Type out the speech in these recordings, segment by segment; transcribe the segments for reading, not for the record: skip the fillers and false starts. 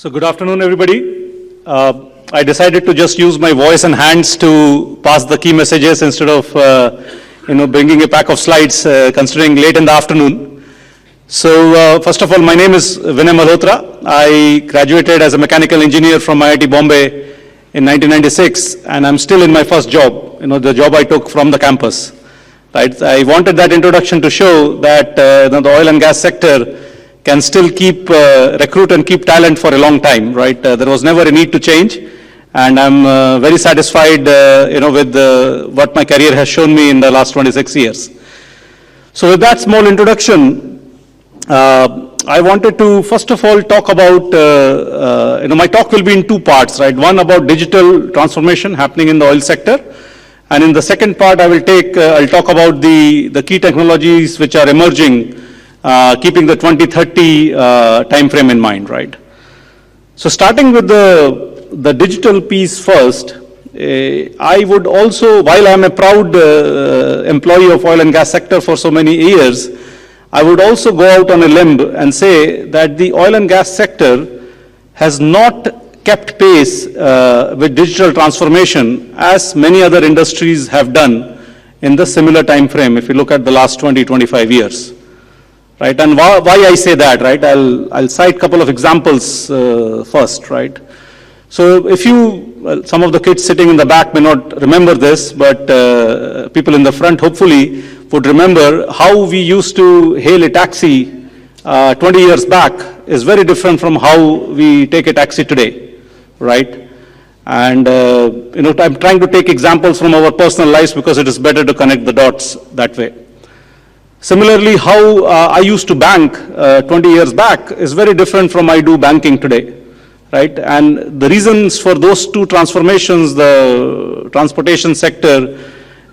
So good afternoon, everybody. I decided to just use my voice and hands to pass the key messages instead of, bringing a pack of slides, considering late in the afternoon. So first of all, my name is Vinay Malhotra. I graduated as a mechanical engineer from IIT Bombay in 1996, and I'm still in my first job, the job I took from the campus. Right? I wanted that introduction to show that the oil and gas sector can still keep, recruit and keep talent for a long time, right? There was never a need to change, and I'm very satisfied, with what my career has shown me in the last 26 years. So with that small introduction, I wanted to first of all talk about, my talk will be in two parts, right? One about digital transformation happening in the oil sector, and in the second part I'll talk about the key technologies which are emerging, keeping the 2030 time frame in mind, right? So starting with the digital piece first, I would also, while I'm a proud employee of oil and gas sector for so many years, I would also go out on a limb and say that the oil and gas sector has not kept pace with digital transformation as many other industries have done in the similar time frame if you look at the last 20-25 years. Right, and why I say that, right? I'll cite a couple of examples first, right? So if some of the kids sitting in the back may not remember this, but people in the front hopefully would remember how we used to hail a taxi 20 years back is very different from how we take a taxi today, right? And, I'm trying to take examples from our personal lives because it is better to connect the dots that way. Similarly, how I used to bank 20 years back is very different from I do banking today, right? And the reasons for those two transformations, the transportation sector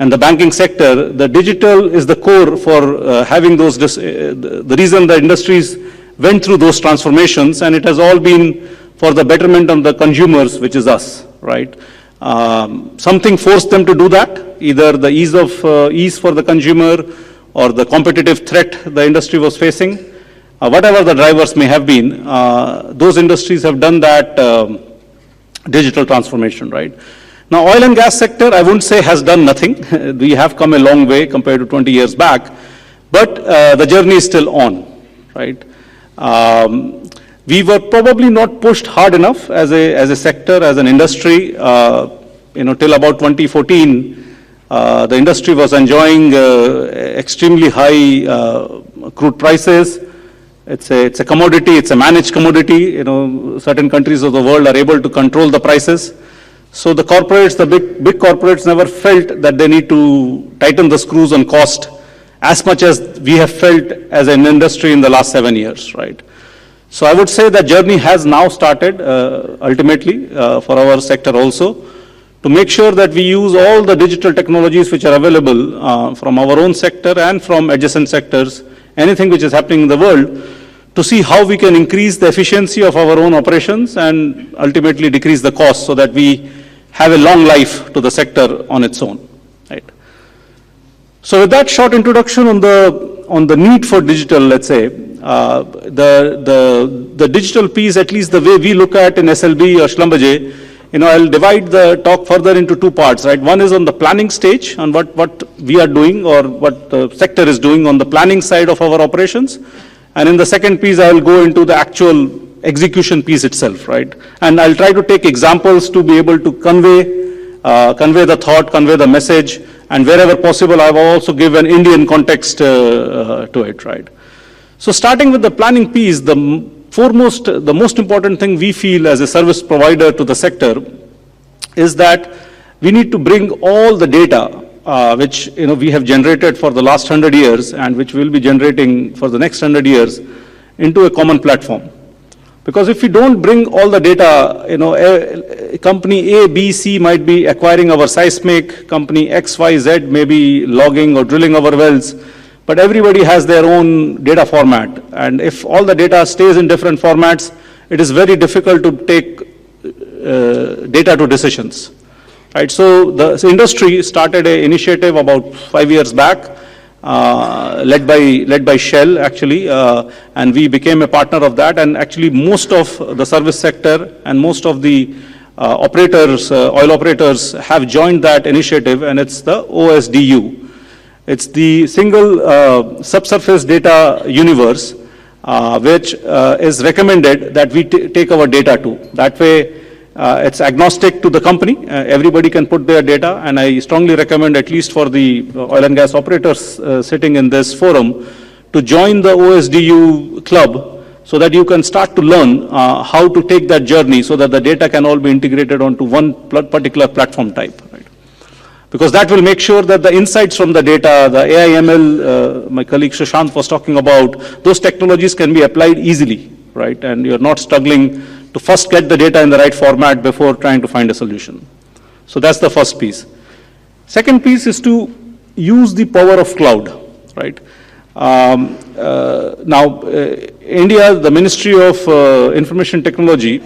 and the banking sector, the digital is the core for having those, the reason the industries went through those transformations, and it has all been for the betterment of the consumers, which is us, right? Something forced them to do that, either the ease for the consumer, or the competitive threat the industry was facing, whatever the drivers may have been, those industries have done that digital transformation, right? Now, oil and gas sector, I wouldn't say has done nothing. We have come a long way compared to 20 years back, but the journey is still on, right? We were probably not pushed hard enough as a sector, as an industry, till about 2014. The industry was enjoying extremely high crude prices. It's a commodity, it's a managed commodity. Certain countries of the world are able to control the prices. So the corporates, the big corporates never felt that they need to tighten the screws on cost as much as we have felt as an industry in the last 7 years, right? So I would say that journey has now started ultimately for our sector also, to make sure that we use all the digital technologies which are available from our own sector and from adjacent sectors, anything which is happening in the world, to see how we can increase the efficiency of our own operations and ultimately decrease the cost so that we have a long life to the sector on its own, right? So with that short introduction on the need for digital, let's say, the digital piece, at least the way we look at in SLB or Schlumberger, I'll divide the talk further into two parts, right? One is on the planning stage, on what we are doing or what the sector is doing on the planning side of our operations. And in the second piece, I will go into the actual execution piece itself, right? And I'll try to take examples to be able to convey the thought, convey the message, and wherever possible, I will also give an Indian context to it, right? So starting with the planning piece, the most important thing we feel as a service provider to the sector is that we need to bring all the data which we have generated for the last 100 years and which we'll be generating for the next 100 years into a common platform. Because if we don't bring all the data, company A, B, C might be acquiring our seismic, company X, Y, Z may be logging or drilling our wells, but everybody has their own data format. And if all the data stays in different formats, it is very difficult to take data to decisions, right? So the industry started an initiative about 5 years back led by Shell, actually, and we became a partner of that. And actually, most of the service sector and most of the operators, oil operators, have joined that initiative, and it's the OSDU. It's the single subsurface data universe, which is recommended that we take our data to. That way, it's agnostic to the company. Everybody can put their data, and I strongly recommend, at least for the oil and gas operators sitting in this forum, to join the OSDU club so that you can start to learn how to take that journey so that the data can all be integrated onto one particular platform type. Right? Because that will make sure that the insights from the data, the AI ML, my colleague Shashank was talking about, those technologies can be applied easily, right? And you're not struggling to first get the data in the right format before trying to find a solution. So that's the first piece. Second piece is to use the power of cloud, right? India, the Ministry of Information Technology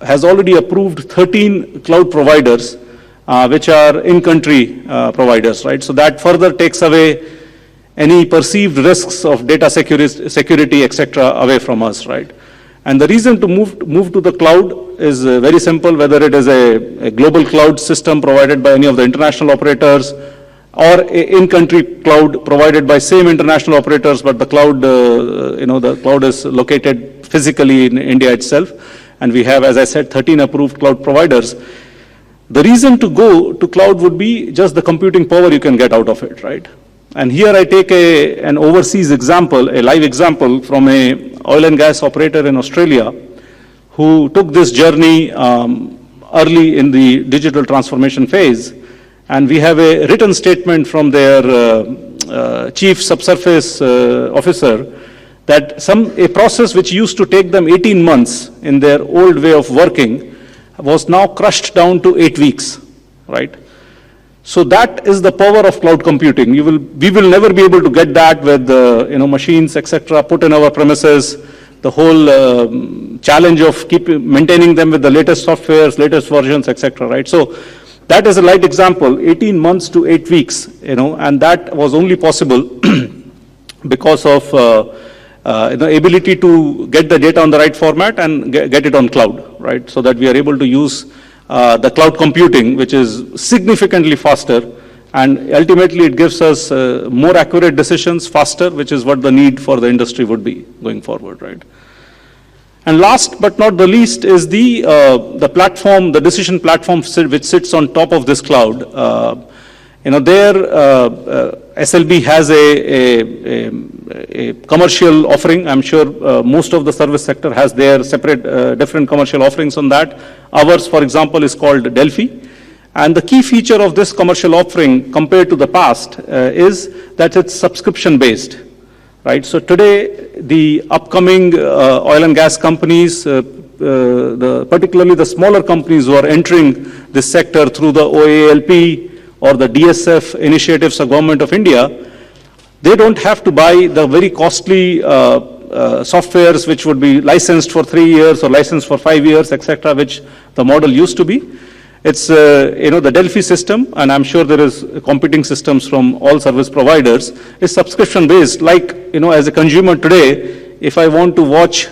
has already approved 13 cloud providers, which are in-country providers, right? So that further takes away any perceived risks of data security, etc., away from us, right? And the reason to move to the cloud is very simple, whether it is a global cloud system provided by any of the international operators or in-country cloud provided by same international operators, but the cloud, the cloud is located physically in India itself. And we have, as I said, 13 approved cloud providers. The reason to go to cloud would be just the computing power you can get out of it, right? And here I take an overseas example, a live example from a oil and gas operator in Australia who took this journey early in the digital transformation phase. And we have a written statement from their chief subsurface officer that a process which used to take them 18 months in their old way of working was now crushed down to 8 weeks, right? So that is the power of cloud computing. We will never be able to get that with machines, etc., put in our premises. The whole challenge of maintaining them with the latest softwares, latest versions, etc., right? So that is a light example, 18 months to 8 weeks, and that was only possible because of the ability to get the data on the right format and get it on cloud, right? So that we are able to use the cloud computing, which is significantly faster, and ultimately it gives us more accurate decisions faster, which is what the need for the industry would be going forward, right? And last but not the least is the platform, the decision platform which sits on top of this cloud. SLB has a commercial offering. I'm sure most of the service sector has their separate, different commercial offerings on that. Ours, for example, is called Delphi. And the key feature of this commercial offering compared to the past is that it's subscription-based, right? So today, the upcoming oil and gas companies, particularly the smaller companies who are entering this sector through the OALP or the DSF initiatives of Government of India, they don't have to buy the very costly softwares which would be licensed for 3 years or licensed for 5 years, etc., which the model used to be. It's, the Delphi system, and I'm sure there is competing systems from all service providers, is subscription-based. Like, as a consumer today, if I want to watch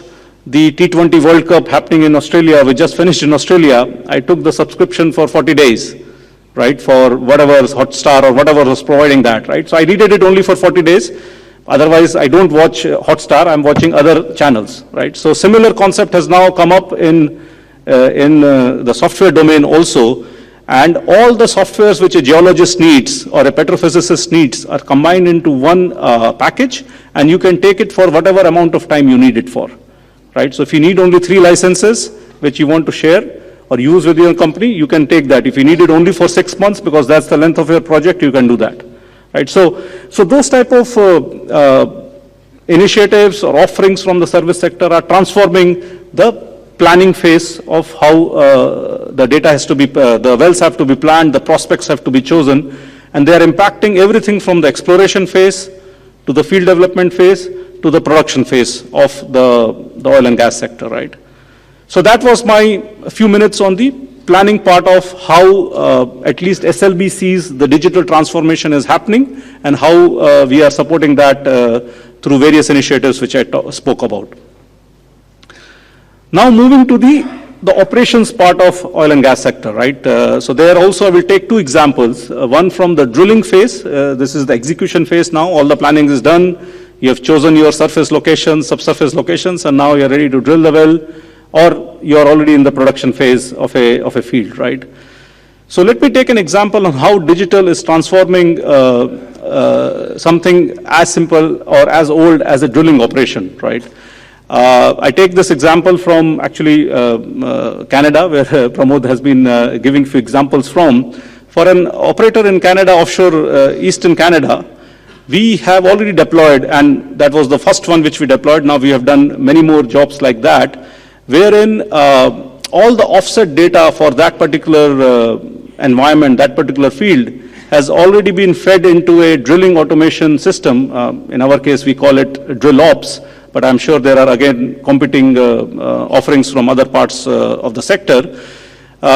the T20 World Cup happening in Australia, we just finished in Australia, I took the subscription for 40 days, right, for whatever Hotstar or whatever was providing that, right? So I needed it only for 40 days. Otherwise, I don't watch Hotstar, I'm watching other channels, right? So similar concept has now come up in the software domain also, and all the softwares which a geologist needs or a petrophysicist needs are combined into one package, and you can take it for whatever amount of time you need it for, right? So if you need only 3 licenses which you want to share or use with your company, you can take that. If you need it only for 6 months because that's the length of your project, you can do that, right? So those type of initiatives or offerings from the service sector are transforming the planning phase of how the data has to be, the wells have to be planned, the prospects have to be chosen, and they are impacting everything from the exploration phase to the field development phase to the production phase of the oil and gas sector, right? So that was my few minutes on the planning part of how at least SLB sees the digital transformation is happening and how we are supporting that through various initiatives which I spoke about. Now moving to the operations part of oil and gas sector, right? So there also I will take two examples. One from the drilling phase. This is the execution phase now. All the planning is done. You have chosen your surface locations, subsurface locations, and now you're ready to drill the well, or you're already in the production phase of a field, right? So let me take an example on how digital is transforming something as simple or as old as a drilling operation, right? I take this example from actually Canada, where Pramod has been giving few examples from. For an operator in Canada, offshore eastern Canada, we have already deployed, and that was the first one which we deployed. Now we have done many more jobs like that, wherein all the offset data for that particular environment, that particular field, has already been fed into a drilling automation system. In our case, we call it Drill Ops, but I'm sure there are again competing offerings from other parts of the sector,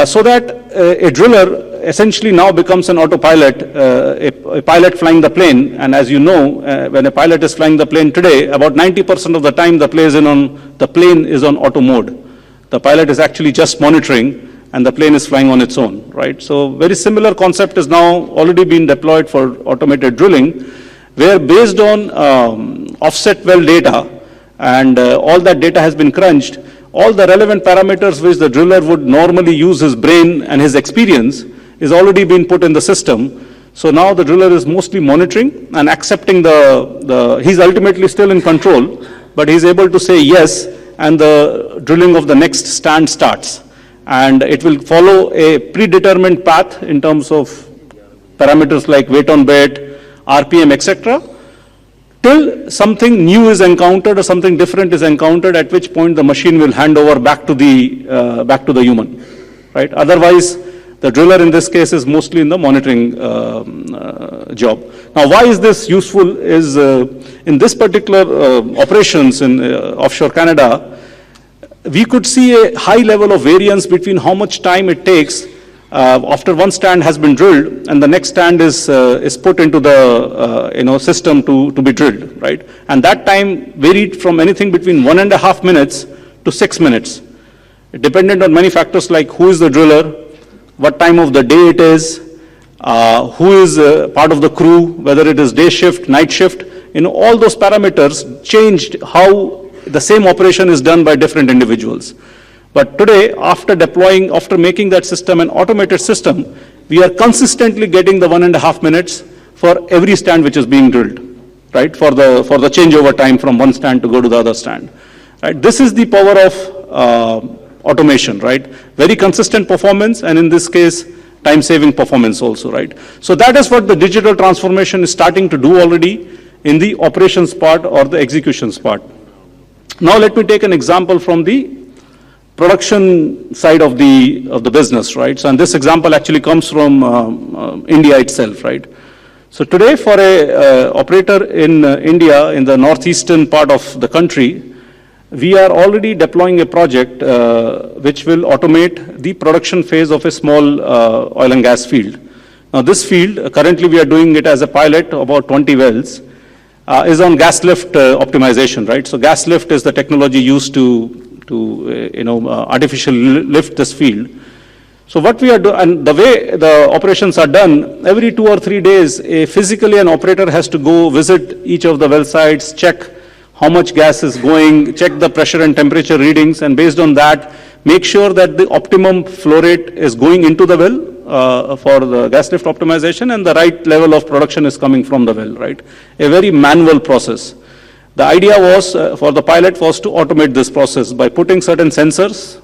so that a driller essentially now becomes an autopilot, a pilot flying the plane. And as you know, when a pilot is flying the plane today, about 90% of the time the plane is on auto mode. The pilot is actually just monitoring, and the plane is flying on its own, right? So very similar concept is now already been deployed for automated drilling, where based on offset well data, and all that data has been crunched, all the relevant parameters which the driller would normally use his brain and his experience is already been put in the system. So now the driller is mostly monitoring and accepting he's ultimately still in control, but he's able to say yes, and the drilling of the next stand starts. And it will follow a predetermined path in terms of parameters like weight on bed, RPM, etc., till something new is encountered or something different is encountered, at which point the machine will hand over back to the human, right? Otherwise, the driller in this case is mostly in the monitoring job. Now, why is this useful is in this particular operations in offshore Canada, we could see a high level of variance between how much time it takes after one stand has been drilled and the next stand is put into the system to be drilled, right? And that time varied from anything between 1.5 minutes to 6 minutes. It depended on many factors like who is the driller, what time of the day it is, who is part of the crew, whether it is day shift, night shift. All those parameters changed how the same operation is done by different individuals. But today, after making that system an automated system, we are consistently getting the 1.5 minutes for every stand which is being drilled, right? For the changeover time from one stand to go to the other stand, right? This is the power of automation, right? Very consistent performance, and in this case, time-saving performance also, right? So that is what the digital transformation is starting to do already in the operations part or the executions part. Now let me take an example from the production side of the business, right? So, and this example actually comes from India itself, right? So today, for a operator in India, in the northeastern part of the country, we are already deploying a project which will automate the production phase of a small oil and gas field. Now, this field, currently we are doing it as a pilot, about 20 wells, is on gas lift optimization, right? So gas lift is the technology used to artificially lift this field. So what we are doing, and the way the operations are done, every 2 or 3 days, physically an operator has to go visit each of the well sites, check how much gas is going, check the pressure and temperature readings, and based on that, make sure that the optimum flow rate is going into the well for the gas lift optimization, and the right level of production is coming from the well, right? A very manual process. The idea was, for the pilot, was to automate this process by putting certain sensors,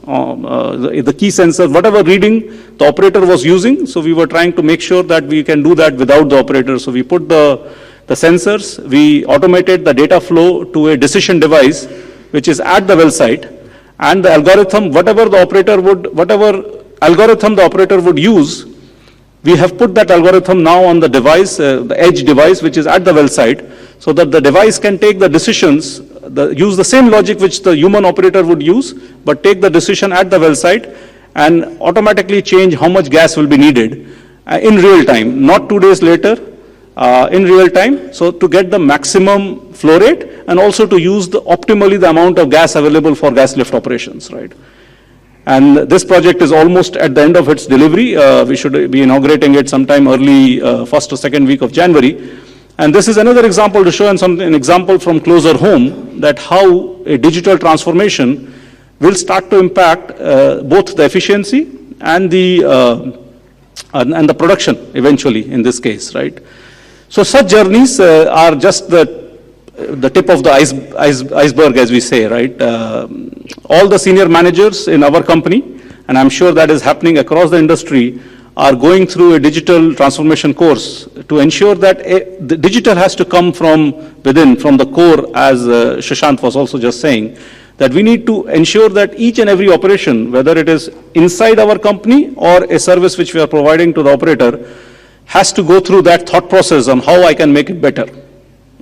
the key sensor, whatever reading the operator was using. So we were trying to make sure that we can do that without the operator. So we to the sensors, we automated the data flow to a decision device, which is at the well site, and the algorithm, whatever algorithm the operator would use, we have put that algorithm now on the device, the edge device, which is at the well site, so that the device can take the decisions, use the same logic which the human operator would use, but take the decision at the well site, and automatically change how much gas will be needed in real time, not 2 days later, in real time, so to get the maximum flow rate and also to use optimally the amount of gas available for gas lift operations, right? And this project is almost at the end of its delivery. We should be inaugurating it sometime early first or second week of January. And this is another example to show an example from closer home that how a digital transformation will start to impact both the efficiency and the production eventually in this case, right? So such journeys are just the tip of the iceberg, as we say, right? All the senior managers in our company, and I'm sure that is happening across the industry, are going through a digital transformation course to ensure that the digital has to come from within, from the core, as Shashank was also just saying, that we need to ensure that each and every operation, whether it is inside our company or a service which we are providing to the operator, has to go through that thought process on how I can make it better,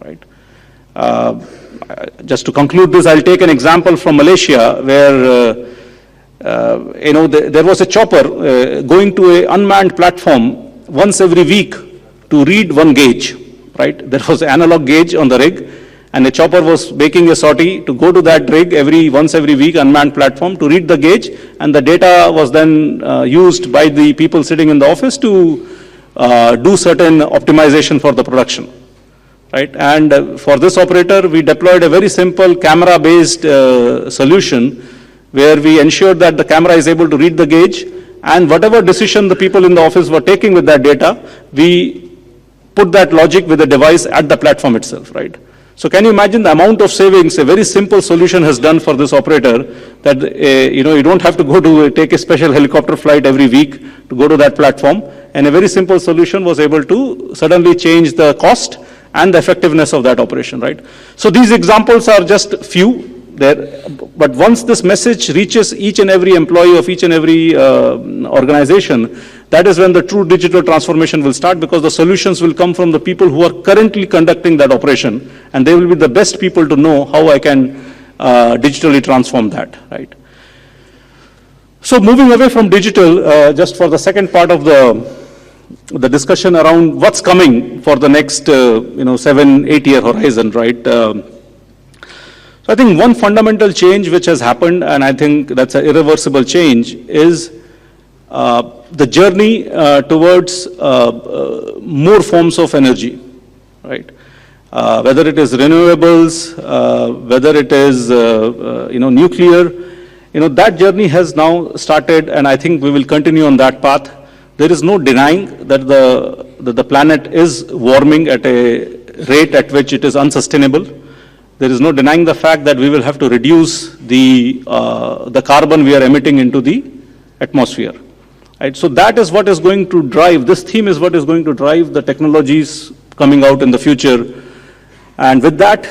right? Just to conclude this, I'll take an example from Malaysia where, there was a chopper going to an unmanned platform once every week to read one gauge, right? There was an analog gauge on the rig, and a chopper was making a sortie to go to that rig once every week, unmanned platform, to read the gauge, and the data was then used by the people sitting in the office to do certain optimization for the production, right? And for this operator, we deployed a very simple camera-based solution where we ensured that the camera is able to read the gauge, and whatever decision the people in the office were taking with that data, we put that logic with the device at the platform itself, right? So can you imagine the amount of savings a very simple solution has done for this operator, that you don't have to go to take a special helicopter flight every week to go to that platform, and a very simple solution was able to suddenly change the cost and the effectiveness of that operation, right? So these examples are just few there, but once this message reaches each and every employee of each and every organization, that is when the true digital transformation will start, because the solutions will come from the people who are currently conducting that operation, and they will be the best people to know how I can digitally transform that, right? So moving away from digital, just for the second part of the discussion around what's coming for the next 7-8 year horizon, right? So I think one fundamental change which has happened, and I think that's an irreversible change, is the journey towards more forms of energy, right? Whether it is renewables, whether it is nuclear, that journey has now started, and I think we will continue on that path. There is no denying that the planet is warming at a rate at which it is unsustainable. There is no denying the fact that we will have to reduce the carbon we are emitting into the atmosphere, right? So that is what is going to drive, this theme is what is going to drive the technologies coming out in the future. And with that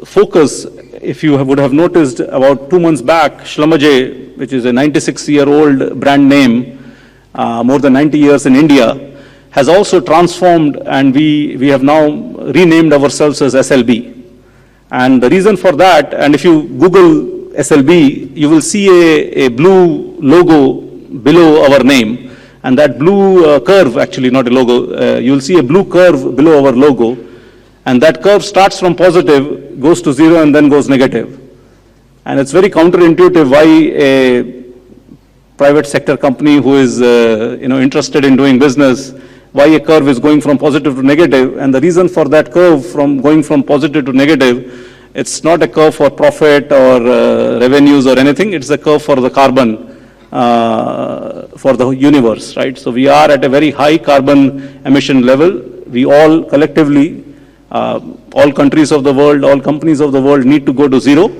focus, if you would have noticed, about 2 months back, Schlumberger, which is a 96-year-old brand name, more than 90 years in India, has also transformed, and we have now renamed ourselves as SLB. And the reason for that, and if you Google SLB, you will see a blue logo below our name, and that blue curve, actually not a logo, you will see a blue curve below our logo, and that curve starts from positive, goes to 0, and then goes negative. And it's very counterintuitive why a private sector company who is interested in doing business, why a curve is going from positive to negative. And the reason for that curve from going from positive to negative, it's not a curve for profit or revenues or anything, it's a curve for the carbon for the universe, right? So we are at a very high carbon emission level. We all collectively, all countries of the world, all companies of the world need to go to 0.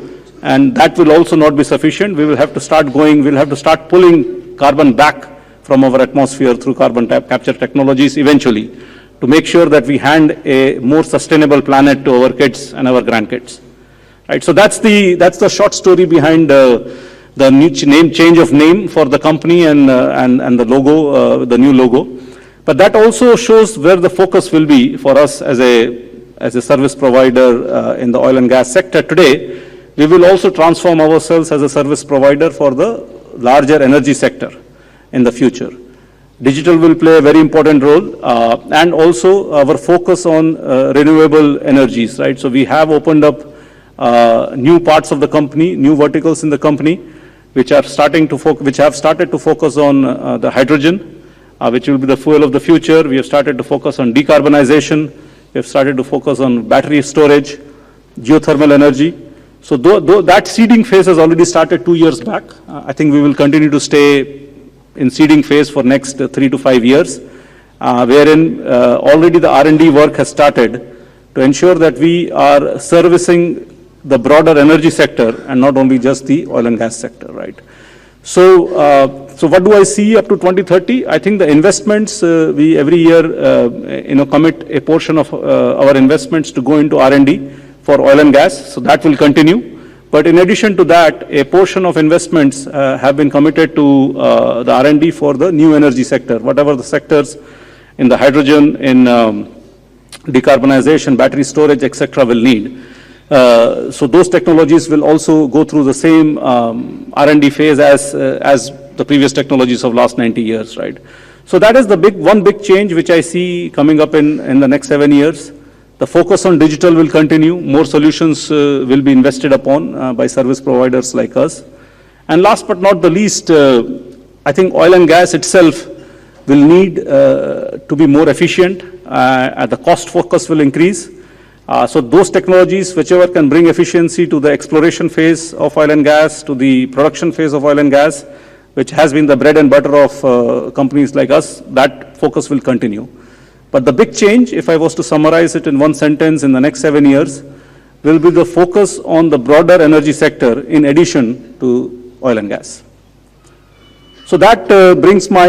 And that will also not be sufficient. We will have to start we'll have to start pulling carbon back from our atmosphere through carbon capture technologies eventually, to make sure that we hand a more sustainable planet to our kids and our grandkids, right? So that's the short story behind the new change of name for the company and the logo, the new logo. But that also shows where the focus will be for us as a service provider in the oil and gas sector today. We will also transform ourselves as a service provider for the larger energy sector in the future. Digital will play a very important role, and also our focus on renewable energies, right? So we have opened up new parts of the company, new verticals in the company, which have started to focus on the hydrogen, which will be the fuel of the future. We have started to focus on decarbonization. We have started to focus on battery storage, geothermal energy. So that seeding phase has already started 2 years back. I think we will continue to stay in seeding phase for next 3 to 5 years, wherein already the R&D work has started to ensure that we are servicing the broader energy sector and not only just the oil and gas sector, right? So, so what do I see up to 2030? I think the investments, we every year, commit a portion of our investments to go into R&D for oil and gas, so that will continue. But in addition to that, a portion of investments have been committed to the R&D for the new energy sector, whatever the sectors in the hydrogen, in decarbonization, battery storage, etc. will need. So those technologies will also go through the same R&D phase as the previous technologies of last 90 years, right? So that is the one big change which I see coming up in the next 7 years. The focus on digital will continue. More solutions will be invested upon by service providers like us. And last but not the least, I think oil and gas itself will need to be more efficient. The cost focus will increase. So those technologies, whichever can bring efficiency to the exploration phase of oil and gas, to the production phase of oil and gas, which has been the bread and butter of companies like us, that focus will continue. But the big change, if I was to summarize it in one sentence in the next 7 years, will be the focus on the broader energy sector in addition to oil and gas. So that brings my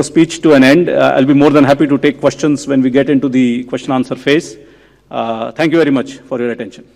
speech to an end. I'll be more than happy to take questions when we get into the question answer phase. Thank you very much for your attention.